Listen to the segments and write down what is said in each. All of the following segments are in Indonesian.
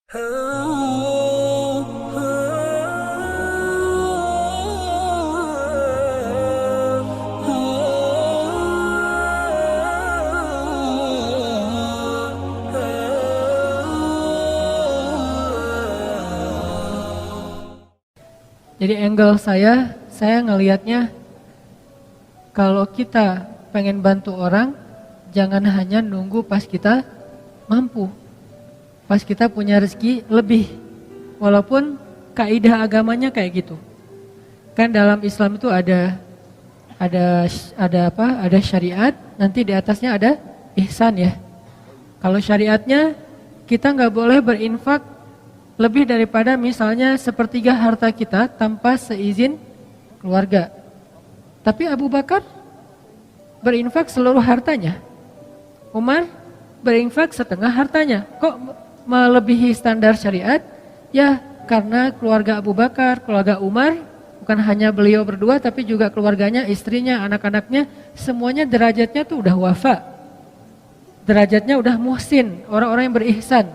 Jadi angle saya ngelihatnya kalau kita pengen bantu orang, jangan hanya nunggu pas kita mampu. Pas kita punya rezeki lebih, walaupun kaidah agamanya kayak gitu. Kan dalam Islam itu ada syariat, nanti di atasnya ada ihsan ya. Kalau syariatnya kita nggak boleh berinfak lebih daripada misalnya sepertiga harta kita tanpa seizin keluarga. Tapi Abu Bakar berinfak seluruh hartanya. Umar berinfak setengah hartanya. Kok melebihi standar syariat? Ya karena keluarga Abu Bakar, keluarga Umar, bukan hanya beliau berdua tapi juga keluarganya, istrinya, anak-anaknya, semuanya derajatnya tuh udah wafa. Derajatnya udah muhsin, orang-orang yang berihsan.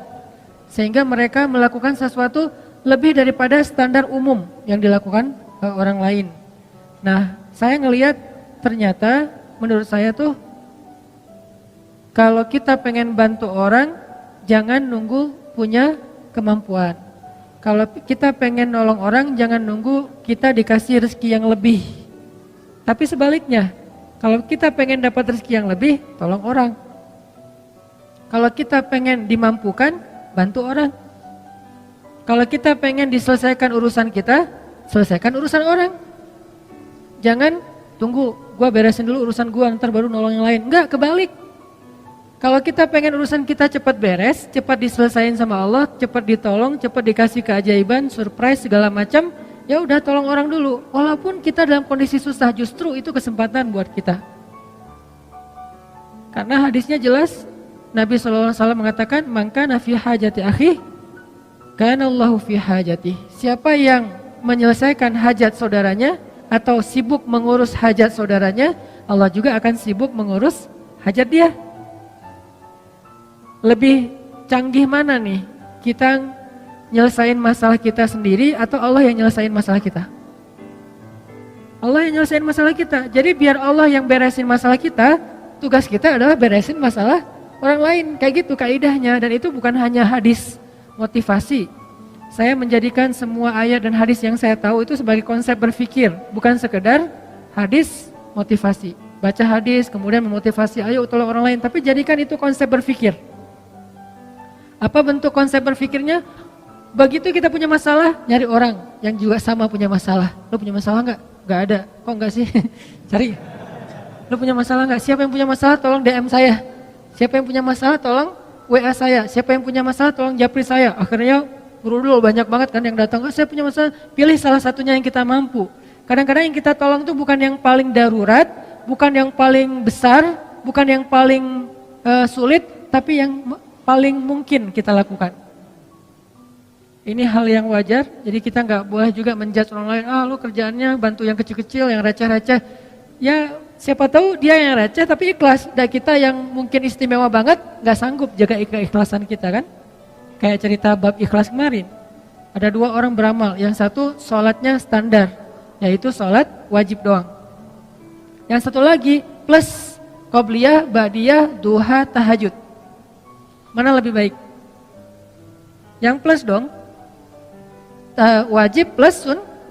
Sehingga mereka melakukan sesuatu lebih daripada standar umum yang dilakukan orang lain. Nah, saya ngelihat ternyata menurut saya tuh kalau kita pengen bantu orang, jangan nunggu punya kemampuan. Kalau kita pengen nolong orang, jangan nunggu kita dikasih rezeki yang lebih. Tapi sebaliknya, kalau kita pengen dapat rezeki yang lebih, tolong orang. Kalau kita pengen dimampukan, bantu orang. Kalau kita pengen diselesaikan urusan kita, selesaikan urusan orang. Jangan tunggu, gua beresin dulu urusan gua, ntar baru nolong yang lain. Enggak, kebalik. Kalau kita pengen urusan kita cepat beres, cepat diselesaikan sama Allah, cepat ditolong, cepat dikasih keajaiban, surprise segala macam, ya udah tolong orang dulu. Walaupun kita dalam kondisi susah, justru itu kesempatan buat kita. Karena hadisnya jelas, Nabi SAW mengatakan, "Maka nafi hajati akhi, kana Allahu fi hajati." Siapa yang menyelesaikan hajat saudaranya atau sibuk mengurus hajat saudaranya, Allah juga akan sibuk mengurus hajat dia. Lebih canggih mana nih? Kita nyelesain masalah kita sendiri atau Allah yang nyelesain masalah kita? Allah yang nyelesain masalah kita. Jadi biar Allah yang beresin masalah kita, tugas kita adalah beresin masalah orang lain. Kayak gitu kaidahnya, dan itu bukan hanya hadis motivasi. Saya menjadikan semua ayat dan hadis yang saya tahu itu sebagai konsep berpikir, bukan sekedar hadis motivasi. Baca hadis kemudian memotivasi, ayo tolong orang lain, tapi jadikan itu konsep berpikir. Apa bentuk konsep berpikirnya? Begitu kita punya masalah, nyari orang yang juga sama punya masalah. Lo punya masalah nggak? Nggak ada. Kok nggak sih? Cari. Lo punya masalah nggak? Siapa yang punya masalah tolong DM saya. Siapa yang punya masalah tolong WA saya. Siapa yang punya masalah tolong japri saya. Akhirnya berudul banyak banget kan yang datang. Saya punya masalah. Pilih salah satunya yang kita mampu. Kadang-kadang yang kita tolong tuh bukan yang paling darurat, bukan yang paling besar, bukan yang paling sulit, tapi yang paling mungkin kita lakukan. Ini hal yang wajar, jadi kita nggak boleh juga menjudge orang lain, lu kerjaannya bantu yang kecil-kecil, yang receh-receh. Ya siapa tahu dia yang receh tapi ikhlas, dan kita yang mungkin istimewa banget nggak sanggup jaga keikhlasan kita kan. Kayak cerita bab ikhlas kemarin, ada dua orang beramal, yang satu sholatnya standar, yaitu sholat wajib doang. Yang satu lagi plus qobliyah, ba'diyah, duha, tahajud. Mana lebih baik? Yang plus dong. Wajib plus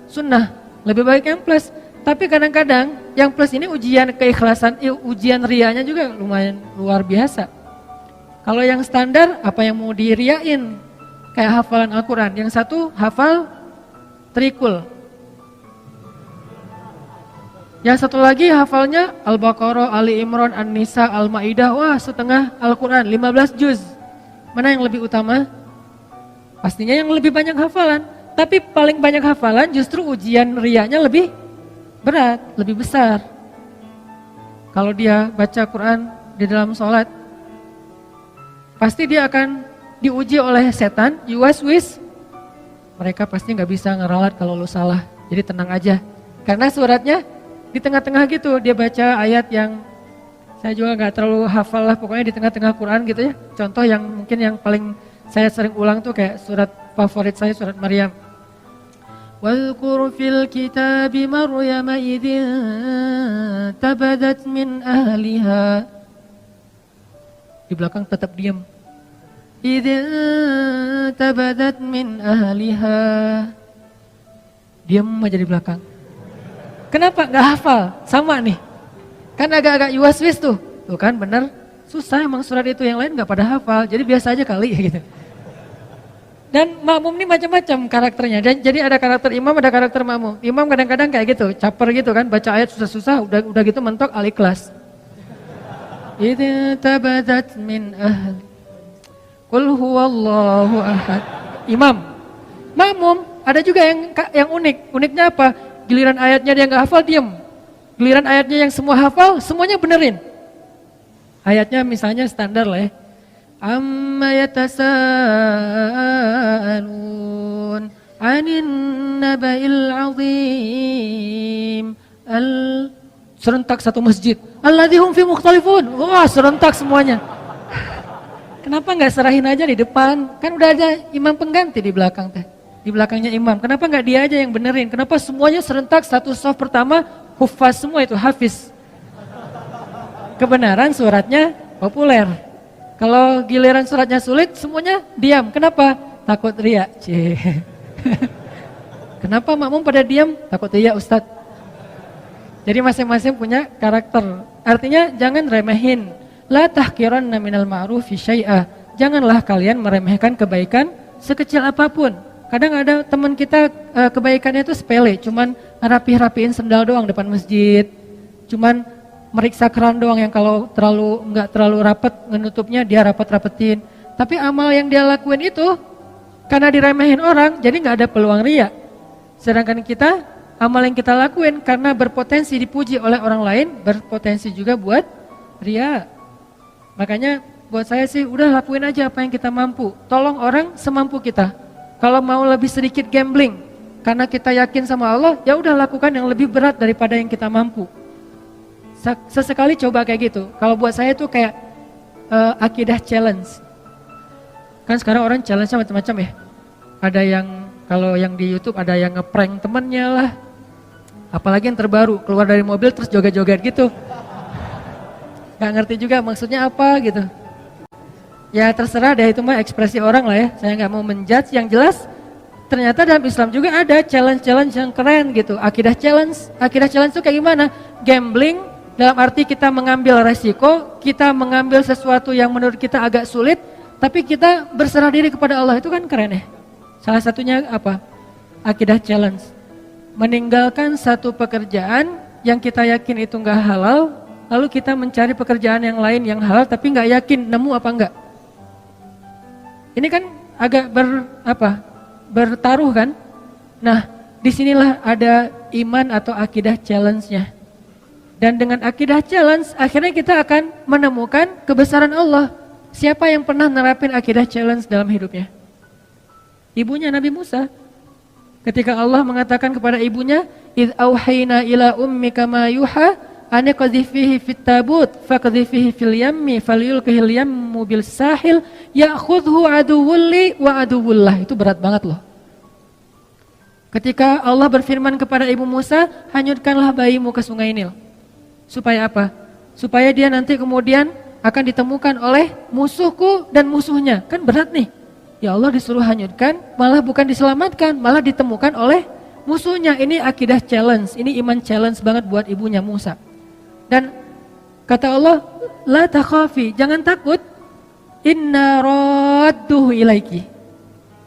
sunnah. Lebih baik yang plus. Tapi kadang-kadang yang plus ini ujian keikhlasan, ujian rianya juga lumayan luar biasa. Kalau yang standar, apa yang mau diriain? Kayak hafalan Al-Quran. Yang satu hafal trikul. Yang satu lagi hafalnya Al-Baqarah, Ali Imran, An-Nisa, Al-Maidah. Wah, setengah Al-Quran, 15 juz. Mana yang lebih utama? Pastinya yang lebih banyak hafalan. Tapi paling banyak hafalan justru ujian riyanya lebih berat, lebih besar. Kalau dia baca Quran di dalam sholat, pasti dia akan diuji oleh setan, yuwaswis. Mereka pasti gak bisa ngeralat kalau lu salah. Jadi tenang aja. Karena suratnya di tengah-tengah gitu, dia baca ayat yang saya juga nggak terlalu hafal lah, pokoknya di tengah-tengah Quran gitu ya. Contoh yang mungkin yang paling saya sering ulang tuh kayak surat favorit saya, surat Maryam. Wadhkur fil kitabi Maryam idzin tabadat min ahliha. Di belakang tetap diam. Idzin tabadat min ahliha. Diam aja di belakang. Kenapa? Gak hafal, sama nih. Kan agak-agak yuwas-wis tuh. Tuh kan bener, susah emang surat itu, yang lain gak pada hafal. Jadi biasa aja kali gitu. Dan makmum ini macam-macam karakternya. Dan jadi ada karakter imam, ada karakter makmum. Imam kadang-kadang kayak gitu, caper gitu kan, baca ayat susah-susah, udah gitu mentok Al-Ikhlas. Idza tabadat min ahli. Qul huwallahu ahad. Imam. Makmum ada juga yang unik. Uniknya apa? Giliran ayatnya dia nggak hafal, diem. Giliran ayatnya yang semua hafal, semuanya benerin. Ayatnya misalnya standar lah ya. Amma yatasaalun 'anin naba'il 'azim. Serentak satu masjid. Alladzi hum fi mukhtalifun. Wah, serentak semuanya. Kenapa nggak serahin aja di depan? Kan udah ada imam pengganti di belakang teh. Di belakangnya imam. Kenapa nggak dia aja yang benerin? Kenapa semuanya serentak satu shaf pertama hufaz semua itu, hafiz. Kebenaran suratnya populer. Kalau giliran suratnya sulit, semuanya diam. Kenapa? Takut riya. Kenapa makmum pada diam? Takut riya, Ustadz. Jadi masing-masing punya karakter. Artinya jangan remehin. La tahqiranna minal ma'rufi syai'ah. Janganlah kalian meremehkan kebaikan sekecil apapun. Kadang ada teman kita kebaikannya itu sepele, cuman rapihin sendal doang depan masjid. Cuman meriksa keran doang yang kalau nggak terlalu rapat menutupnya dia rapetin. Tapi amal yang dia lakuin itu karena diremehin orang, jadi nggak ada peluang riya. Sedangkan kita, amal yang kita lakuin karena berpotensi dipuji oleh orang lain, berpotensi juga buat riya. Makanya buat saya sih udah lakuin aja apa yang kita mampu. Tolong orang semampu kita. Kalau mau lebih sedikit gambling, karena kita yakin sama Allah, ya udah lakukan yang lebih berat daripada yang kita mampu. Sesekali coba kayak gitu. Kalau buat saya tuh kayak akidah challenge. Kan sekarang orang challenge-nya macam-macam ya. Ada yang kalau yang di YouTube ada yang ngeprank temennya lah. Apalagi yang terbaru, keluar dari mobil terus joget-joget gitu. Gak ngerti juga maksudnya apa gitu. Ya terserah deh, itu mah ekspresi orang lah ya. Saya gak mau menjudge, yang jelas ternyata dalam Islam juga ada challenge-challenge yang keren gitu. Akidah challenge itu kayak gimana? Gambling dalam arti kita mengambil resiko, kita mengambil sesuatu yang menurut kita agak sulit, tapi kita berserah diri kepada Allah, itu kan keren ya. Salah satunya apa? Akidah challenge. Meninggalkan satu pekerjaan yang kita yakin itu gak halal, lalu kita mencari pekerjaan yang lain yang halal tapi gak yakin nemu apa enggak. Ini kan agak bertaruh kan? Nah, disinilah ada iman atau akidah challenge-nya. Dan dengan akidah challenge, akhirnya kita akan menemukan kebesaran Allah. Siapa yang pernah nerapin akidah challenge dalam hidupnya? Ibunya Nabi Musa. Ketika Allah mengatakan kepada ibunya, "Idz auhayna ila ummika ma yuha, an qadhifihi fit tabut, faqdhifihi fil yammi, falyulqihil yammu bil sahil, ya'khudhu aduwwul li wa aduwwullah." Itu berat banget loh. Ketika Allah berfirman kepada ibu Musa, "Hanyutkanlah bayimu ke sungai Nil." Supaya apa? Supaya dia nanti kemudian akan ditemukan oleh musuhku dan musuhnya. Kan berat nih. Ya Allah disuruh hanyutkan, malah bukan diselamatkan, malah ditemukan oleh musuhnya. Ini akidah challenge, ini iman challenge banget buat ibunya Musa. Dan kata Allah, "La takhafi, jangan takut. Inna radduhu ilaiki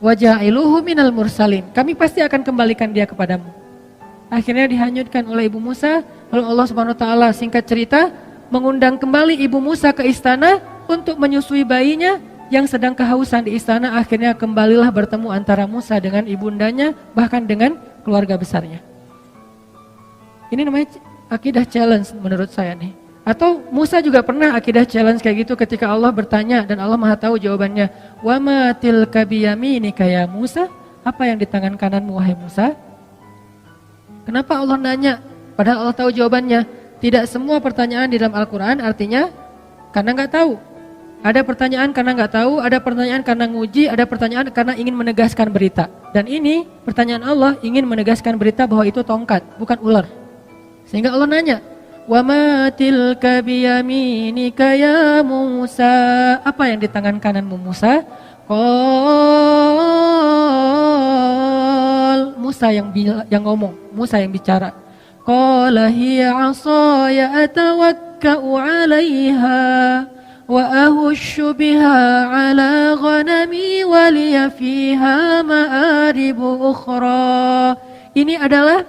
wa ja'iluhu minal mursalin." Kami pasti akan kembalikan dia kepadamu. Akhirnya dihanyutkan oleh ibu Musa. Lalu Allah Subhanahu wa taala singkat cerita mengundang kembali ibu Musa ke istana untuk menyusui bayinya yang sedang kehausan di istana. Akhirnya kembalilah bertemu antara Musa dengan ibundanya, bahkan dengan keluarga besarnya. Ini namanya akidah challenge menurut saya nih. Atau Musa juga pernah akidah challenge kayak gitu ketika Allah bertanya dan Allah Maha tahu jawabannya. "Wa ma tilka biyaminika ya Musa?" Apa yang di tangan kananmu wahai Musa? Kenapa Allah nanya? Padahal Allah tahu jawabannya. Tidak semua pertanyaan di dalam Al-Quran artinya karena nggak tahu. Ada pertanyaan karena nggak tahu, ada pertanyaan karena nguji, ada pertanyaan karena ingin menegaskan berita. Dan ini pertanyaan Allah ingin menegaskan berita bahwa itu tongkat, bukan ular. Sehingga Allah nanya, "Wa ma tilka biyaminika ya Musa?" Apa yang di tangan kananmu Musa? Qal, Musa yang ngomong, Musa yang bicara. Qala hiya 'asaya atawakka'u 'alaiha wa ahushu biha 'ala ghanami wa liya fiha ma'aribu ukhra. Ini adalah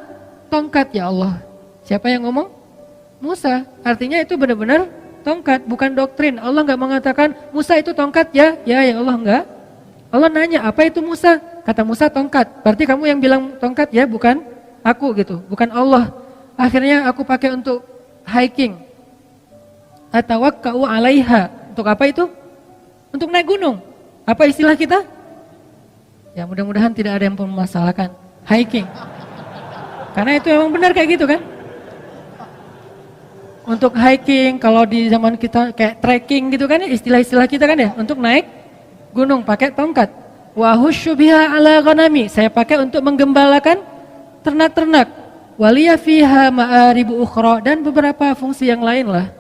tongkat ya Allah. Siapa yang ngomong? Musa. Artinya itu benar-benar tongkat, bukan doktrin. Allah enggak mengatakan Musa itu tongkat ya. Ya Allah enggak. Allah nanya, apa itu Musa? Kata Musa tongkat. Berarti kamu yang bilang tongkat ya, bukan aku gitu, bukan Allah. Akhirnya aku pakai untuk hiking. Atawakka'u 'alaiha. Untuk apa itu? Untuk naik gunung. Apa istilah kita? Ya mudah-mudahan tidak ada yang mempermasalahkan hiking. Karena itu memang benar kayak gitu kan? Untuk hiking, kalau di zaman kita kayak trekking gitu kan ya, istilah-istilah kita kan ya, untuk naik gunung pakai tongkat. Wa husyu biha 'ala ghanami. Saya pakai untuk menggembalakan ternak-ternak. Waliya fiha ma'aribu ukhra, dan beberapa fungsi yang lain lah.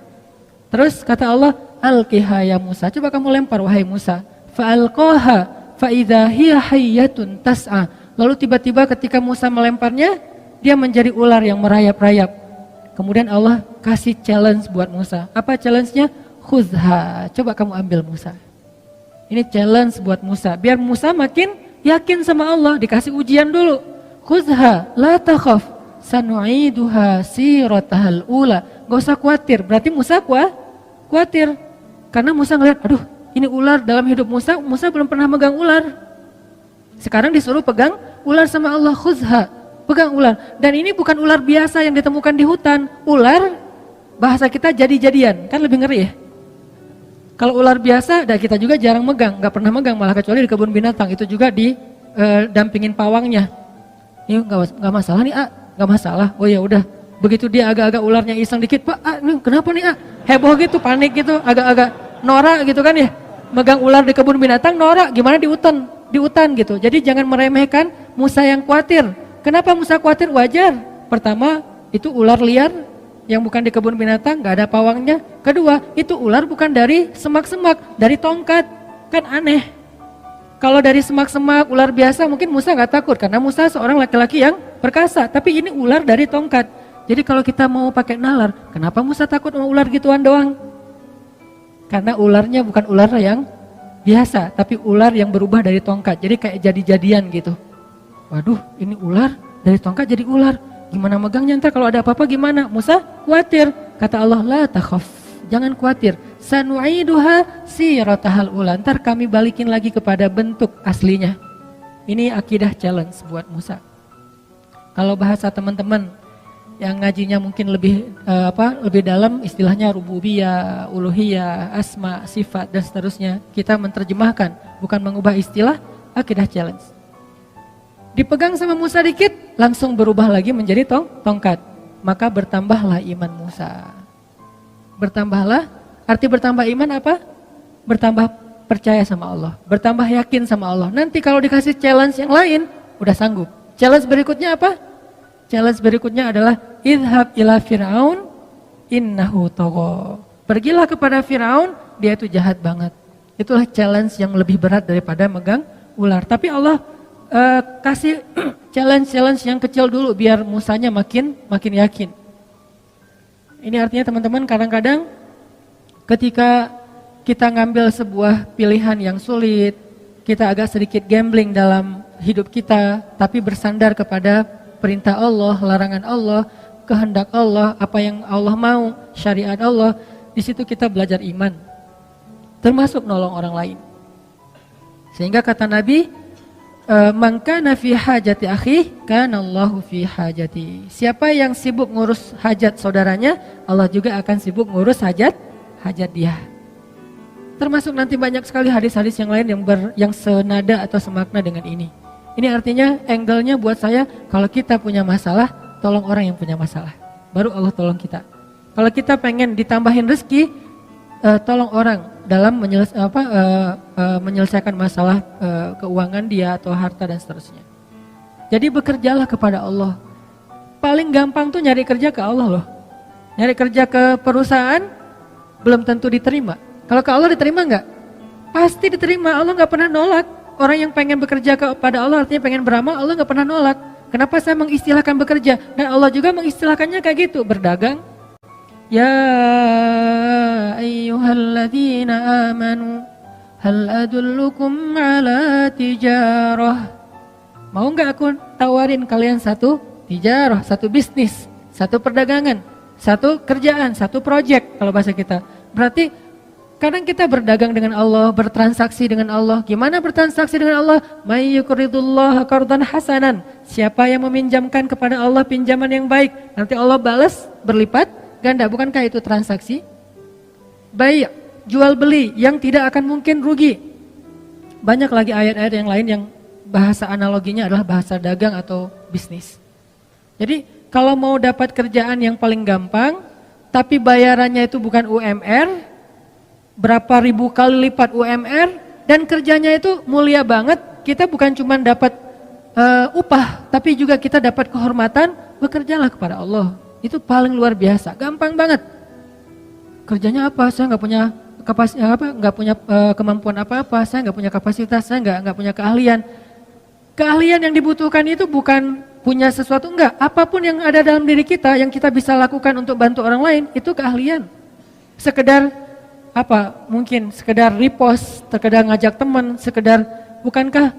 Terus kata Allah, alqiha ya Musa, coba kamu lempar wahai Musa. Fa'alqaha fa idza hiya hayyatun tas'a. Lalu tiba-tiba ketika Musa melemparnya, dia menjadi ular yang merayap-rayap. Kemudian Allah kasih challenge buat Musa. Apa challenge-nya? Khuzha, coba kamu ambil Musa. Ini challenge buat Musa, biar Musa makin yakin sama Allah. Dikasih ujian dulu. Khuzha la takhaf sanu'iduha siratahal ula. Gak usah khawatir, berarti Musa khawatir. Karena Musa ngeliat, aduh ini ular dalam hidup Musa belum pernah megang ular. Sekarang disuruh pegang ular sama Allah, khuzha, pegang ular. Dan ini bukan ular biasa yang ditemukan di hutan. Ular, bahasa kita jadi-jadian, kan lebih ngeri ya. Kalau ular biasa, kita juga jarang megang, gak pernah megang, malah kecuali di kebun binatang. Itu juga didampingin pawangnya. Ini gak masalah nih gak masalah. Oh ya udah, begitu dia agak-agak ularnya iseng dikit, Pak, ini kenapa nih heboh gitu, panik gitu, agak-agak norak gitu kan ya. Megang ular di kebun binatang norak, gimana di hutan gitu. Jadi jangan meremehkan Musa yang khawatir. Kenapa Musa khawatir? Wajar. Pertama, itu ular liar yang bukan di kebun binatang, gak ada pawangnya. Kedua, itu ular bukan dari semak-semak, dari tongkat. Kan aneh. Kalau dari semak-semak, ular biasa mungkin Musa gak takut, karena Musa seorang laki-laki yang perkasa. Tapi ini ular dari tongkat. Jadi kalau kita mau pakai nalar, kenapa Musa takut sama ular gituan doang? Karena ularnya bukan ular yang biasa, tapi ular yang berubah dari tongkat. Jadi kayak jadi-jadian gitu. Waduh, ini ular dari tongkat jadi ular. Gimana megangnya ntar kalau ada apa-apa gimana? Musa khawatir. Kata Allah, la takhaf, jangan khawatir. Sanu'iduha siratahal ula. Ntar kami balikin lagi kepada bentuk aslinya. Ini akidah challenge buat Musa. Kalau bahasa teman-teman yang ngajinya mungkin lebih dalam, istilahnya rububiyah, uluhiyah, asma, sifat dan seterusnya. Kita menerjemahkan, bukan mengubah istilah, akidah challenge. Dipegang sama Musa dikit, langsung berubah lagi menjadi tongkat. Maka bertambahlah iman Musa. Bertambahlah, arti bertambah iman apa? Bertambah percaya sama Allah, bertambah yakin sama Allah. Nanti kalau dikasih challenge yang lain, udah sanggup. Challenge berikutnya apa? Challenge berikutnya adalah idhab ila Fir'aun innahu tagha. Pergilah kepada Fir'aun, dia itu jahat banget. Itulah challenge yang lebih berat daripada megang ular. Tapi Allah kasih challenge yang kecil dulu biar Musanya makin yakin. Ini artinya teman-teman, kadang-kadang ketika kita ngambil sebuah pilihan yang sulit, kita agak sedikit gambling dalam hidup kita, tapi bersandar kepada perintah Allah, larangan Allah, kehendak Allah, apa yang Allah mau, syariat Allah. Di situ kita belajar iman, termasuk nolong orang lain. Sehingga kata Nabi, man kana fi hajati akhi kana Allahu fi hajati. Siapa yang sibuk ngurus hajat saudaranya, Allah juga akan sibuk ngurus hajat dia. Termasuk nanti banyak sekali hadis-hadis yang lain yang senada atau semakna dengan ini. Ini artinya angle-nya buat saya, kalau kita punya masalah, tolong orang yang punya masalah. Baru Allah tolong kita. Kalau kita pengen ditambahin rezeki, tolong orang dalam menyelesaikan masalah keuangan dia atau harta dan seterusnya. Jadi bekerjalah kepada Allah. Paling gampang tuh nyari kerja ke Allah loh. Nyari kerja ke perusahaan belum tentu diterima. Kalau ke Allah diterima nggak? Pasti diterima. Allah nggak pernah nolak. Orang yang pengen bekerja kepada Allah artinya pengen beramal, Allah nggak pernah nolak. Kenapa saya mengistilahkan bekerja? Dan Allah juga mengistilahkannya kayak gitu, berdagang. Ya ayyuhalladzina amanu hal adullukum ala tijarah. Mau nggak aku tawarin kalian satu tijarah, satu bisnis, satu perdagangan, satu kerjaan, satu project kalau bahasa kita. Berarti kadang kita berdagang dengan Allah, bertransaksi dengan Allah. Gimana bertransaksi dengan Allah? May yuqridullaha qardan hasanan. Siapa yang meminjamkan kepada Allah pinjaman yang baik, nanti Allah balas berlipat ganda. Bukankah itu transaksi? Baik, jual beli yang tidak akan mungkin rugi. Banyak lagi ayat-ayat yang lain yang bahasa analoginya adalah bahasa dagang atau bisnis. Jadi kalau mau dapat kerjaan yang paling gampang, tapi bayarannya itu bukan UMR, berapa ribu kali lipat UMR, dan kerjanya itu mulia banget, kita bukan cuma dapat upah, tapi juga kita dapat kehormatan, bekerjalah kepada Allah. Itu paling luar biasa, gampang banget. Kerjanya apa? Saya nggak punya kemampuan apa-apa, saya nggak punya kapasitas, saya nggak punya keahlian. Keahlian yang dibutuhkan itu bukan punya sesuatu, enggak. Apapun yang ada dalam diri kita, yang kita bisa lakukan untuk bantu orang lain, itu keahlian. Sekedar mungkin sekedar repost, sekedar ngajak teman, sekedar, bukankah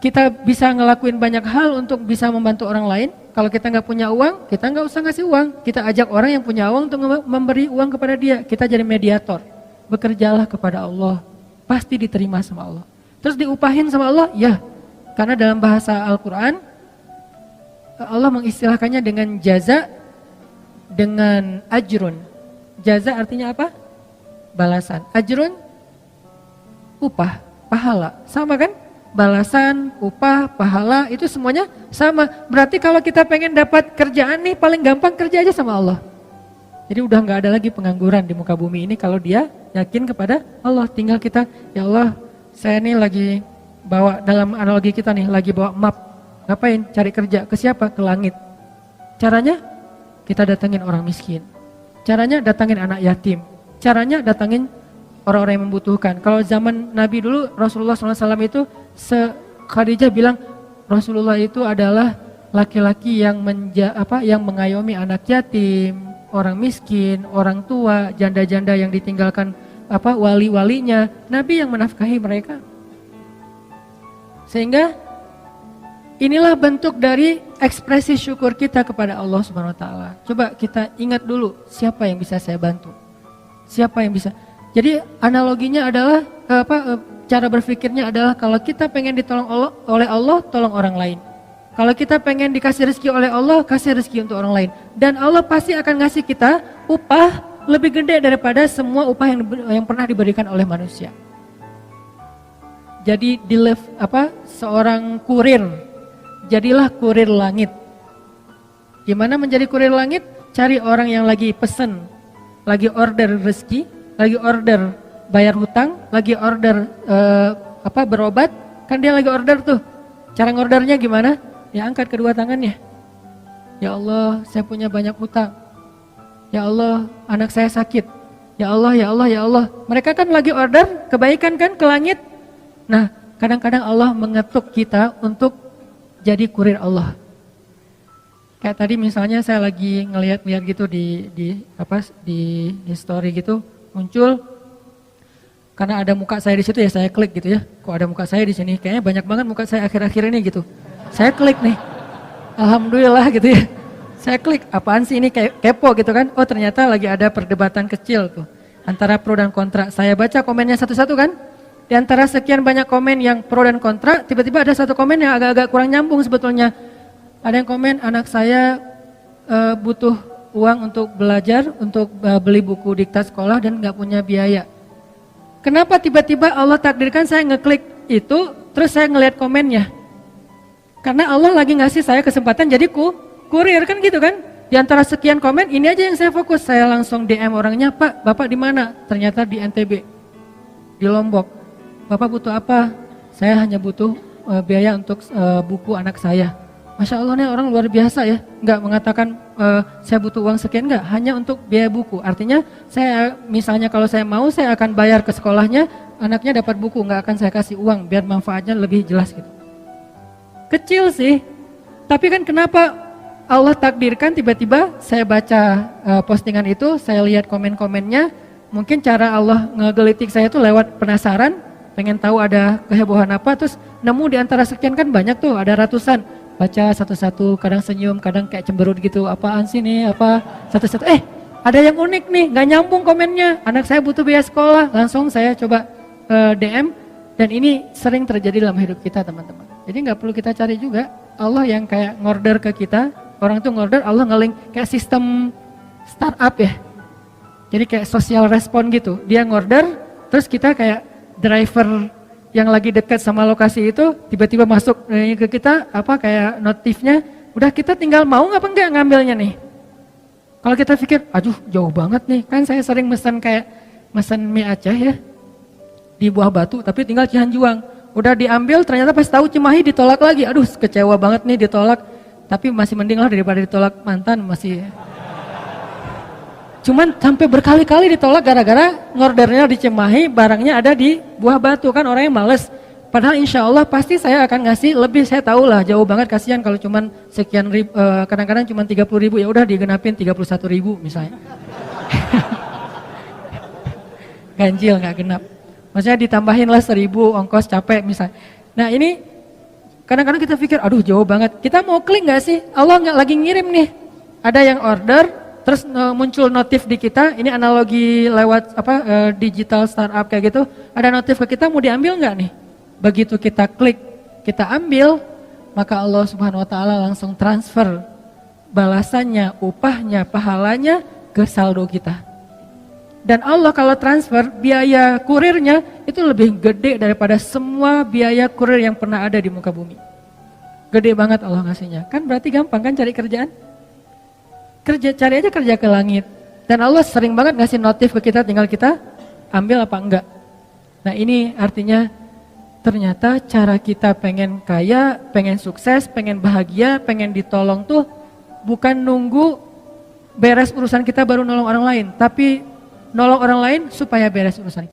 kita bisa ngelakuin banyak hal untuk bisa membantu orang lain? Kalau kita nggak punya uang, kita nggak usah ngasih uang. Kita ajak orang yang punya uang untuk memberi uang kepada dia. Kita jadi mediator. Bekerjalah kepada Allah, pasti diterima sama Allah. Terus diupahin sama Allah? Ya, karena dalam bahasa Al-Quran, Allah mengistilahkannya dengan jaza, dengan ajrun. Jaza artinya apa? Balasan. Ajrun, upah, pahala. Sama kan? Balasan, upah, pahala, itu semuanya sama. Berarti kalau kita pengen dapat kerjaan nih, paling gampang kerja aja sama Allah. Jadi udah gak ada lagi pengangguran di muka bumi ini kalau dia yakin kepada Allah. Tinggal kita, ya Allah, saya nih lagi bawa, dalam analogi kita nih, lagi bawa map. Ngapain? Cari kerja. Ke siapa? Ke langit. Caranya? Kita datangin orang miskin. Caranya datangin anak yatim. Caranya datangin orang-orang yang membutuhkan. Kalau zaman Nabi dulu, Rasulullah SAW itu, Khadijah bilang, Rasulullah itu adalah laki-laki yang mengayomi anak yatim, orang miskin, orang tua, janda-janda yang ditinggalkan wali-walinya. Nabi yang menafkahi mereka. Sehingga inilah bentuk dari ekspresi syukur kita kepada Allah Subhanahu wa taala. Coba kita ingat dulu, siapa yang bisa saya bantu? Siapa yang bisa? Jadi analoginya adalah cara berpikirnya adalah kalau kita pengen ditolong oleh Allah, tolong orang lain. Kalau kita pengen dikasih rezeki oleh Allah, kasih rezeki untuk orang lain. Dan Allah pasti akan ngasih kita upah lebih gede daripada semua upah yang pernah diberikan oleh manusia. Jadi seorang kurir, jadilah kurir langit. Gimana menjadi kurir langit? Cari orang yang lagi pesen, lagi order rezeki, lagi order bayar hutang, lagi order berobat, kan dia lagi order tuh. Cara ngordernya gimana? Ya angkat kedua tangannya. Ya Allah, saya punya banyak hutang. Ya Allah, anak saya sakit. Ya Allah, ya Allah, ya Allah. Mereka kan lagi order kebaikan kan ke langit. Nah, kadang-kadang Allah mengetuk kita untuk jadi kurir Allah. Kayak tadi misalnya saya lagi ngeliat gitu di story gitu, muncul karena ada muka saya di situ ya saya klik gitu ya. Kok ada muka saya di sini? Kayaknya banyak banget muka saya akhir-akhir ini gitu. Saya klik nih. Alhamdulillah gitu ya. Saya klik, apaan sih ini, kayak kepo gitu kan. Oh ternyata lagi ada perdebatan kecil tuh antara pro dan kontra. Saya baca komennya satu-satu kan. Di antara sekian banyak komen yang pro dan kontra, tiba-tiba ada satu komen yang agak-agak kurang nyambung sebetulnya. Ada yang komen, anak saya butuh uang untuk belajar, untuk beli buku diktat sekolah dan gak punya biaya. Kenapa tiba-tiba Allah takdirkan saya ngeklik itu, terus saya ngelihat komennya? Karena Allah lagi ngasih saya kesempatan jadi kurir kan gitu kan. Di antara sekian komen, ini aja yang saya fokus. Saya langsung DM orangnya, Pak, Bapak di mana? Ternyata di NTB, di Lombok. Bapak butuh apa? Saya hanya butuh biaya untuk buku anak saya. Masya Allah nih orang luar biasa ya. Nggak mengatakan saya butuh uang sekian, nggak. Hanya untuk biaya buku. Artinya saya misalnya kalau saya mau, saya akan bayar ke sekolahnya, anaknya dapat buku, nggak akan saya kasih uang biar manfaatnya lebih jelas gitu. Kecil sih, tapi kan kenapa Allah takdirkan tiba-tiba saya baca postingan itu, saya lihat komen-komennya, mungkin cara Allah ngegelitik saya itu lewat penasaran, pengen tahu ada kehebohan apa, terus nemu di antara sekian kan banyak tuh, ada ratusan, baca satu-satu, kadang senyum, kadang kayak cemberut gitu, apaan sih nih, apa, satu-satu, ada yang unik nih, gak nyambung komennya, anak saya butuh biaya sekolah, langsung saya coba DM, dan ini sering terjadi dalam hidup kita teman-teman. Jadi gak perlu kita cari juga, Allah yang kayak ngorder ke kita, orang tuh ngorder, Allah nge-link kayak sistem startup ya. Jadi kayak social respon gitu. Dia ngorder, terus kita kayak driver yang lagi dekat sama lokasi itu tiba-tiba masuk ke kita apa kayak notifnya, udah kita tinggal mau apa enggak ngambilnya nih. Kalau kita pikir, aduh jauh banget nih, kan saya sering mesen mie Aceh ya di Buah Batu, tapi tinggal Cihanjuang. Udah diambil, ternyata pas tahu Cimahi ditolak lagi. Aduh kecewa banget nih ditolak. Tapi masih mending lah daripada ditolak mantan masih. Cuman sampai berkali-kali ditolak gara-gara ngordernya di Cimahi, barangnya ada di Buah Batu, kan orangnya males. Padahal insya Allah pasti saya akan ngasih lebih, saya tahu lah jauh banget, kasihan kalau cuman sekian ribu, kadang-kadang cuman 30.000, ya udah digenapin 31.000 misalnya. Ganjil nggak genap. Maksudnya ditambahin lah 1.000 ongkos capek misalnya. Nah ini kadang-kadang kita pikir, aduh jauh banget. Kita mau klik nggak sih? Allah nggak lagi ngirim nih. Ada yang order, terus muncul notif di kita. Ini analogi lewat digital startup kayak gitu. Ada notif ke kita, mau diambil nggak nih? Begitu kita klik, kita ambil, maka Allah Subhanahu Wa Taala langsung transfer balasannya, upahnya, pahalanya ke saldo kita. Dan Allah kalau transfer biaya kurirnya itu lebih gede daripada semua biaya kurir yang pernah ada di muka bumi. Gede banget Allah ngasihnya. Kan berarti gampang kan cari kerjaan? Cari aja kerja ke langit. Dan Allah sering banget ngasih notif ke kita, tinggal kita ambil apa enggak. Nah ini artinya ternyata cara kita pengen kaya, pengen sukses, pengen bahagia, pengen ditolong tuh bukan nunggu beres urusan kita baru nolong orang lain. Tapi nolong orang lain supaya beres urusan.